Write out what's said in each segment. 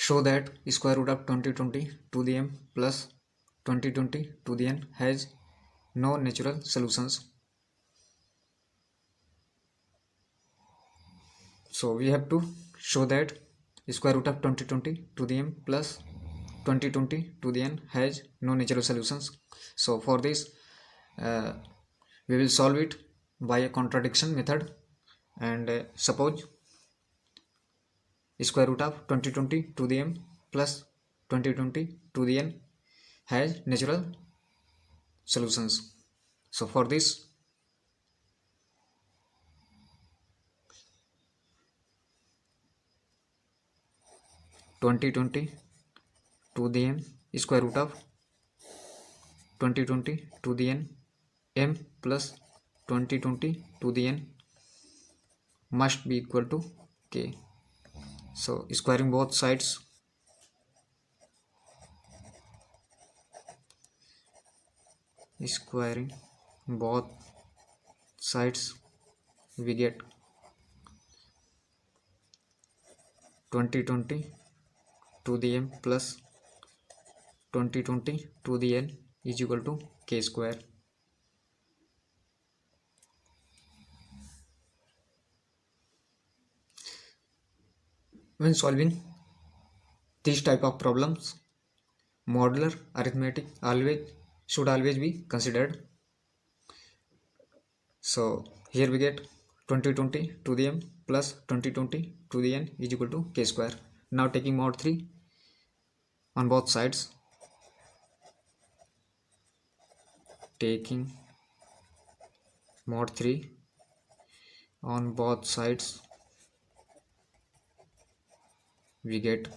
show that square root of 2020 to the m plus 2020 to the n has no natural solutions. So we have to show that square root of 2020 to the m plus 2020 to the n has no natural solutions. So for this we will solve it by a contradiction method, and suppose square root of 2020 to the m plus 2020 to the n has natural solutions. So for this, (2020 to the m square root of 2020 to the n m plus 2020 to the n must be equal to k. So squaring both sides, we get 2020 to the m plus 2020 to the n is equal to k square. When solving this type of problems, modular arithmetic should always be considered. So here we get 2020 to the m plus 2020 to the n is equal to k square. Now taking mod 3 on both sides, we get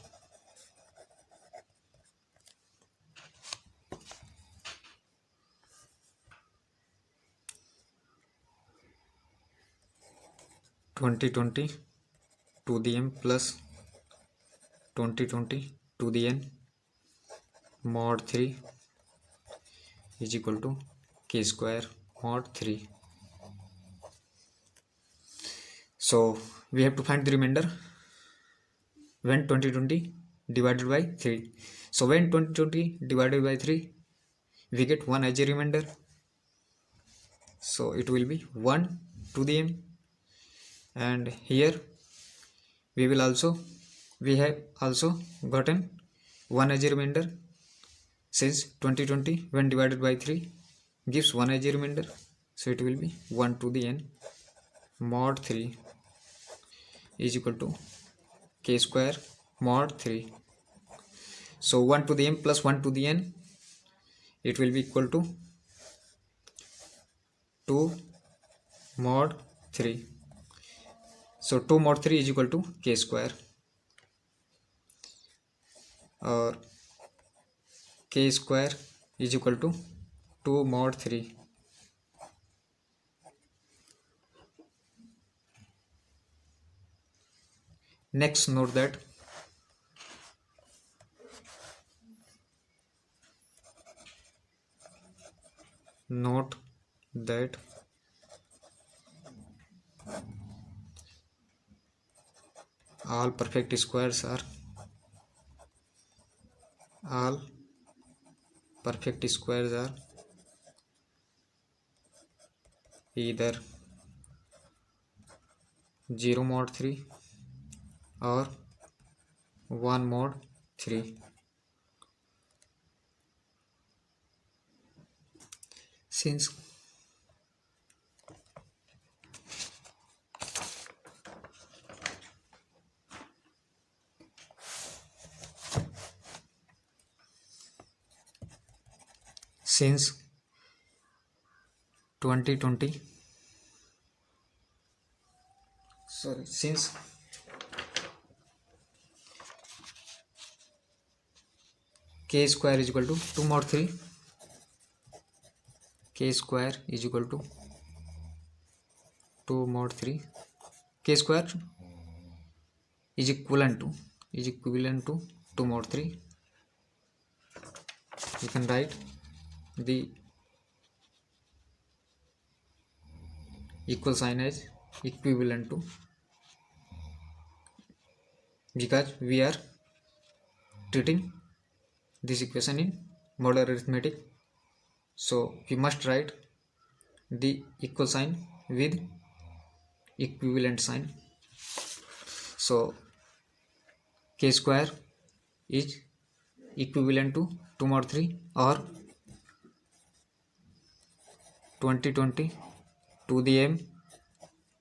2020 to the m plus 2020 to the n mod 3 is equal to k square mod 3. So we have to find the remainder when 2020 divided by 3. So when 2020 divided by 3, we get 1 as a remainder. So it will be 1 to the m, and here we have also gotten 1 as a remainder, since 2020 when divided by 3 gives 1 as a remainder. So it will be 1 to the n mod 3 is equal to k square mod 3. So 1 to the m plus 1 to the n, it will be equal to 2 mod 3. So 2 mod 3 is equal to k square, or k square is equal to 2 mod 3. Next, note that all perfect squares are either 0 mod 3 or 1 mod 3. Since since 2020 since k square is equal to 2 mod 3, k square is equal to 2 mod 3, k square is equivalent to 2 mod 3. You can write the equal sign as equivalent to, because we are treating this equation in modular arithmetic. So we must write the equal sign with equivalent sign. So k square is equivalent to 2 mod 3 or 2020 to the m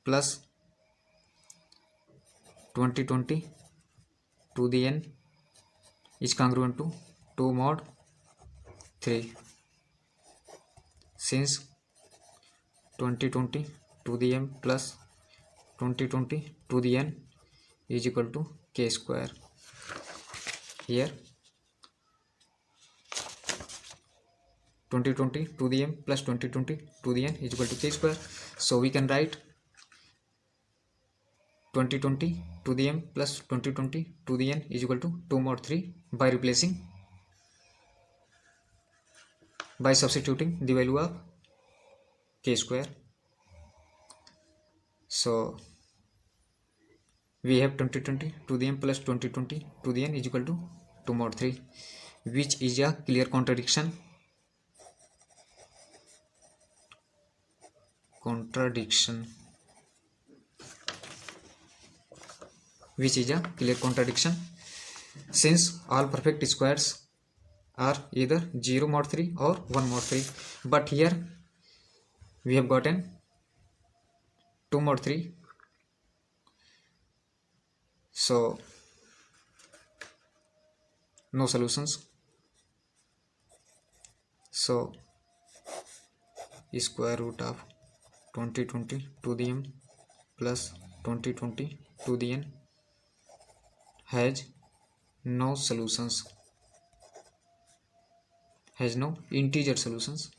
plus 2020 to the n is congruent to 2 mod 3, since 2020 to the m plus 2020 to the n is equal to k square. Here 2020 to the m plus 2020 to the n is equal to k square. So we can write 2020 to the m plus 2020 to the n is equal to 2 mod 3 by substituting the value of k square. So we have 2020 to the m plus 2020 to the n is equal to 2 mod 3, which is a clear contradiction. Which is a clear contradiction, since all perfect squares are either 0 mod 3 or 1 mod 3, but here we have gotten 2 mod 3. So no solutions. So square root of 2020 to the m plus 2020 to the n has no solutions, has no integer solutions.